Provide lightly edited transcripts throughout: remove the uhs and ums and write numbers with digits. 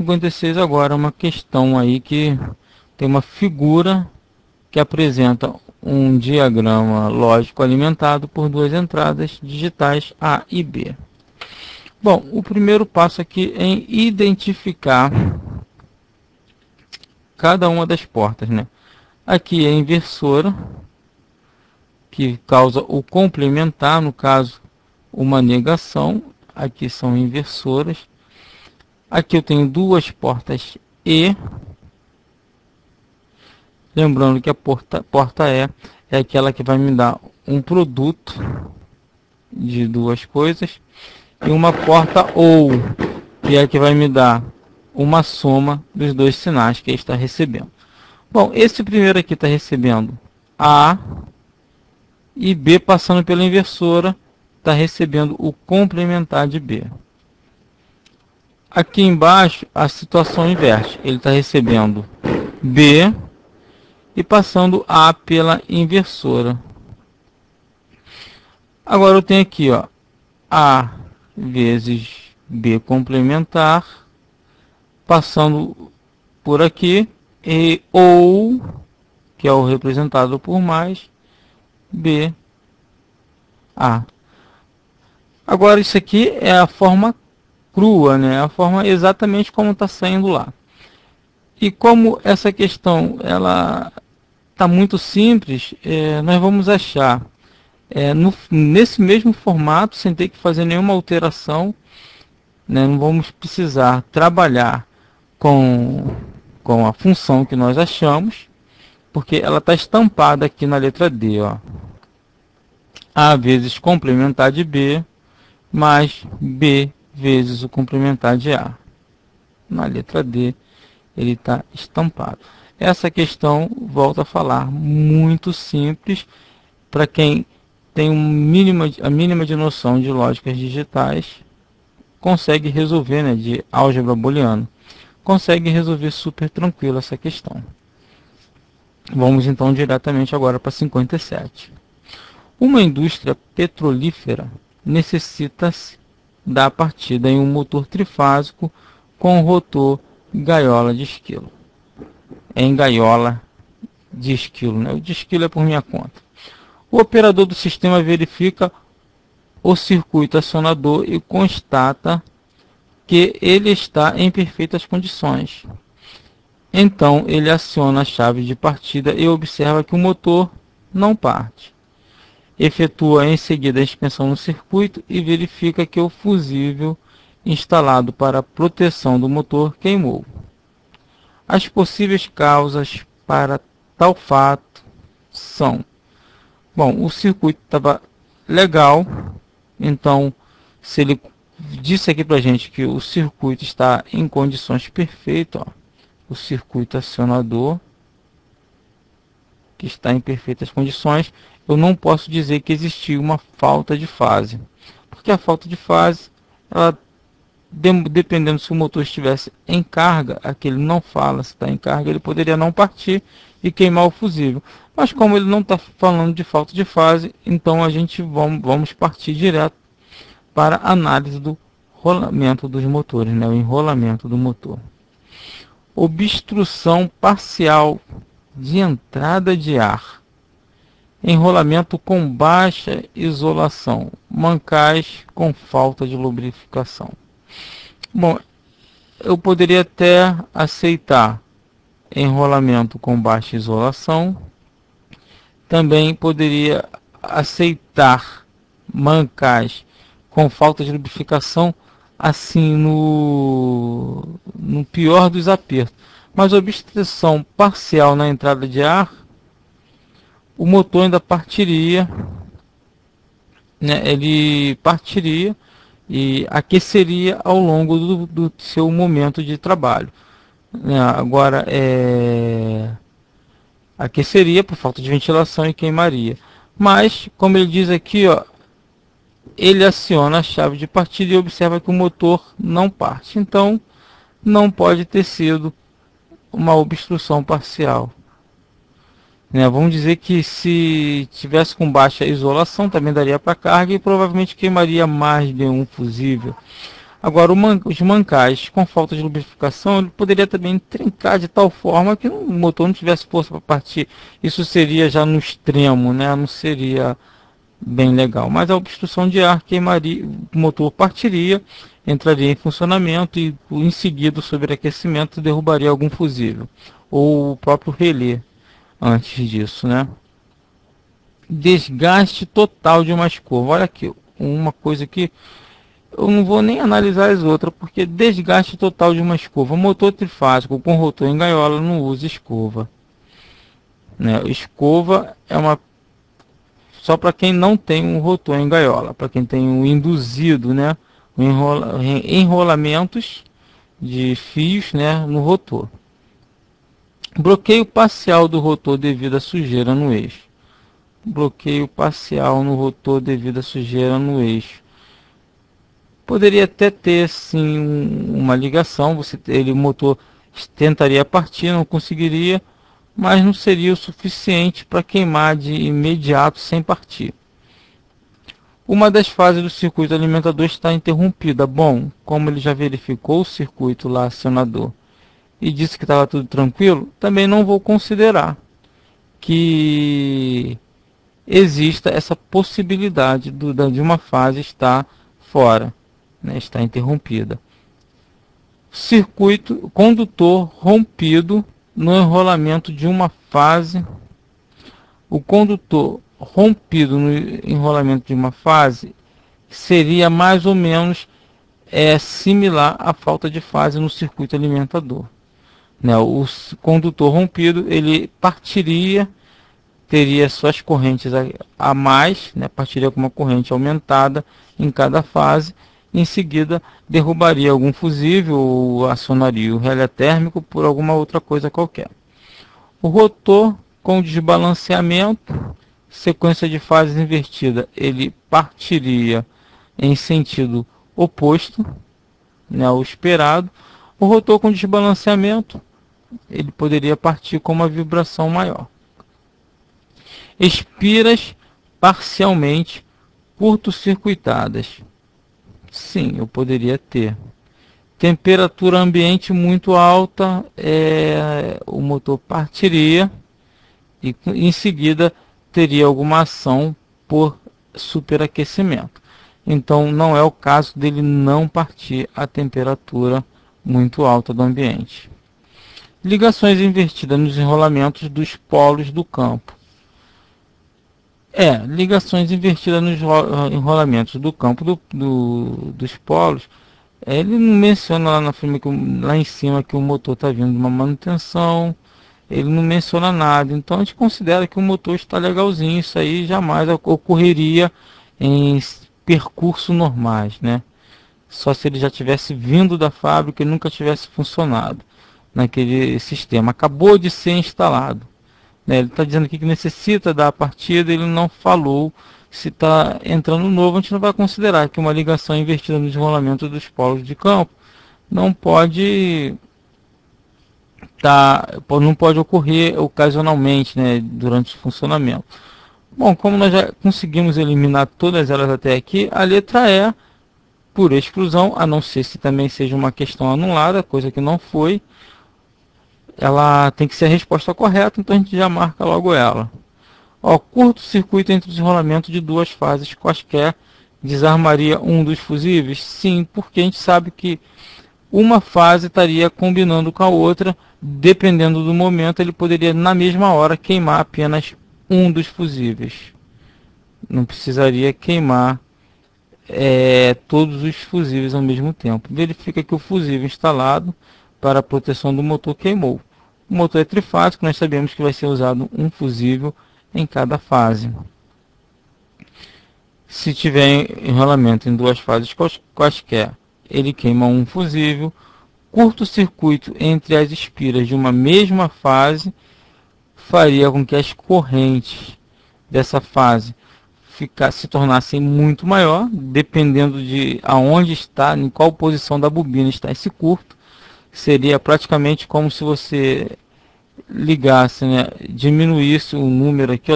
56 agora é uma questão aí que tem uma figura que apresenta um diagrama lógico alimentado por duas entradas digitais A e B. Bom, o primeiro passo aqui é em identificar cada uma das portas, né? Aqui é a inversora, que causa o complementar, no caso, uma negação. Aqui são inversoras. Aqui eu tenho duas portas E. Lembrando que a porta E é aquela que vai me dar um produto de duas coisas. E uma porta OU, que é a que vai me dar uma soma dos dois sinais que ele está recebendo. Bom, esse primeiro aqui está recebendo A e B, passando pela inversora, está recebendo o complementar de B. Aqui embaixo a situação inverte, ele está recebendo B e passando A pela inversora. Agora eu tenho aqui, ó, A vezes B complementar, passando por aqui, e OU, que é o representado por mais, B, A. Agora isso aqui é a forma crua, né? A forma exatamente como está saindo lá. E como essa questão ela está muito simples, nós vamos achar nesse mesmo formato, sem ter que fazer nenhuma alteração, né? Não vamos precisar trabalhar com a função que nós achamos, porque ela está estampada aqui na letra D, ó. A vezes complementar de B, mais B vezes o complementar de A. Na letra D, ele está estampado. Essa questão, volto a falar, muito simples, para quem tem a mínima de noção de lógicas digitais, consegue resolver, né, de álgebra booleana. Consegue resolver super tranquilo essa questão. Vamos então diretamente agora para 57. Uma indústria petrolífera necessita-se da partida em um motor trifásico com rotor gaiola de esquilo. Em gaiola de esquilo, né? O de esquilo é por minha conta. O operador do sistema verifica o circuito acionador e constata que ele está em perfeitas condições. Então ele aciona a chave de partida e observa que o motor não parte. Efetua em seguida a inspeção no circuito e verifica que o fusível instalado para a proteção do motor queimou. As possíveis causas para tal fato são: bom, o circuito estava legal, então se ele disse aqui para a gente que o circuito está em condições perfeitas, ó, o circuito acionador que está em perfeitas condições, eu não posso dizer que existiu uma falta de fase, porque a falta de fase, ela, dependendo se o motor estivesse em carga, aqui ele não fala se está em carga, ele poderia não partir e queimar o fusível. Mas como ele não está falando de falta de fase, então a gente vamos partir direto para a análise do rolamento dos motores, né? O enrolamento do motor. Obstrução parcial de entrada de ar. Enrolamento com baixa isolação. Mancais com falta de lubrificação. Bom, eu poderia até aceitar enrolamento com baixa isolação. Também poderia aceitar mancais com falta de lubrificação, assim no pior dos apertos. Mas obstrução parcial na entrada de ar, o motor ainda partiria, né? Ele partiria e aqueceria ao longo do seu momento de trabalho. Agora, aqueceria por falta de ventilação e queimaria. Mas, como ele diz aqui, ó, ele aciona a chave de partida e observa que o motor não parte. Então, não pode ter sido uma obstrução parcial. Vamos dizer que se tivesse com baixa isolação, também daria para carga e provavelmente queimaria mais de um fusível. Agora, os mancais com falta de lubrificação, ele poderia também trincar de tal forma que o motor não tivesse força para partir. Isso seria já no extremo, né? Não seria bem legal. Mas a obstrução de ar queimaria, o motor partiria, entraria em funcionamento e em seguida o sobreaquecimento derrubaria algum fusível ou o próprio relé antes disso, né? Desgaste total de uma escova. Olha aqui, uma coisa que eu não vou nem analisar as outras, porque desgaste total de uma escova. Motor trifásico com rotor em gaiola não usa escova, né? Escova é uma só para quem não tem um rotor em gaiola, para quem tem um induzido, né? Enrolamentos de fios, né, no rotor. Bloqueio parcial do rotor devido à sujeira no eixo. Bloqueio parcial no rotor devido à sujeira no eixo. Poderia até ter sim uma ligação, o motor tentaria partir, não conseguiria, mas não seria o suficiente para queimar de imediato sem partir. Uma das fases do circuito alimentador está interrompida. Bom, como ele já verificou o circuito lá acionador e disse que estava tudo tranquilo, também não vou considerar que exista essa possibilidade de uma fase estar fora, né, está interrompida. Circuito condutor rompido no enrolamento de uma fase. O condutor rompido no enrolamento de uma fase seria mais ou menos similar à falta de fase no circuito alimentador, né? O condutor rompido, ele partiria, teria suas correntes a mais, né? Partiria com uma corrente aumentada em cada fase. Em seguida, derrubaria algum fusível ou acionaria o relé térmico por alguma outra coisa qualquer. O rotor com desbalanceamento, sequência de fases invertida, ele partiria em sentido oposto, né, ao esperado. O rotor com desbalanceamento, ele poderia partir com uma vibração maior. Espiras parcialmente curto-circuitadas. Sim, eu poderia ter. Temperatura ambiente muito alta, o motor partiria e em seguida teria alguma ação por superaquecimento. Então não é o caso dele não partir a temperatura muito alta do ambiente. Ligações invertidas nos enrolamentos dos polos do campo. Ligações invertidas nos enrolamentos do campo dos polos. Ele não menciona lá na firma lá em cima que o motor está vindo de uma manutenção. Ele não menciona nada. Então a gente considera que o motor está legalzinho. Isso aí jamais ocorreria em percursos normais, né? Só se ele já tivesse vindo da fábrica e nunca tivesse funcionado naquele sistema. Acabou de ser instalado. Ele está dizendo aqui que necessita da partida, ele não falou se está entrando novo. A gente não vai considerar que uma ligação invertida no desenrolamento dos polos de campo não pode ocorrer ocasionalmente, né, durante o funcionamento. Bom, como nós já conseguimos eliminar todas elas até aqui, a letra E, por exclusão, a não ser se também seja uma questão anulada, coisa que não foi, ela tem que ser a resposta correta, então a gente já marca logo ela. Curto-circuito entre os enrolamentos de duas fases quaisquer desarmaria um dos fusíveis? Sim, porque a gente sabe que uma fase estaria combinando com a outra, dependendo do momento, ele poderia na mesma hora queimar apenas um dos fusíveis. Não precisaria queimar todos os fusíveis ao mesmo tempo. Verifica que o fusível instalado para a proteção do motor queimou. O motor é trifásico, nós sabemos que vai ser usado um fusível em cada fase. Se tiver enrolamento em duas fases quaisquer, ele queima um fusível. Curto-circuito entre as espiras de uma mesma fase faria com que as correntes dessa fase se tornassem muito maior, dependendo de aonde está, em qual posição da bobina está esse curto. Seria praticamente como se você ligasse, né, diminuísse o número aqui,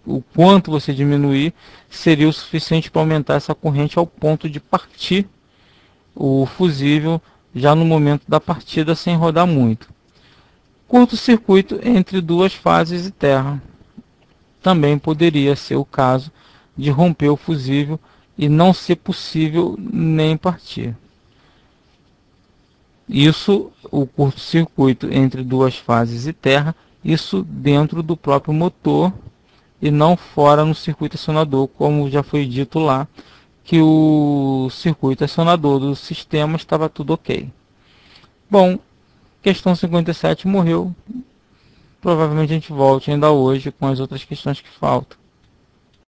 o quanto você diminuir seria o suficiente para aumentar essa corrente ao ponto de partir o fusível já no momento da partida sem rodar muito. Curto-circuito entre duas fases de terra. Também poderia ser o caso de romper o fusível e não ser possível nem partir. Isso, o curto-circuito entre duas fases de terra, isso dentro do próprio motor e não fora no circuito acionador, como já foi dito lá, que o circuito acionador do sistema estava tudo ok. Bom, questão 57 morreu. Provavelmente a gente volte ainda hoje com as outras questões que faltam.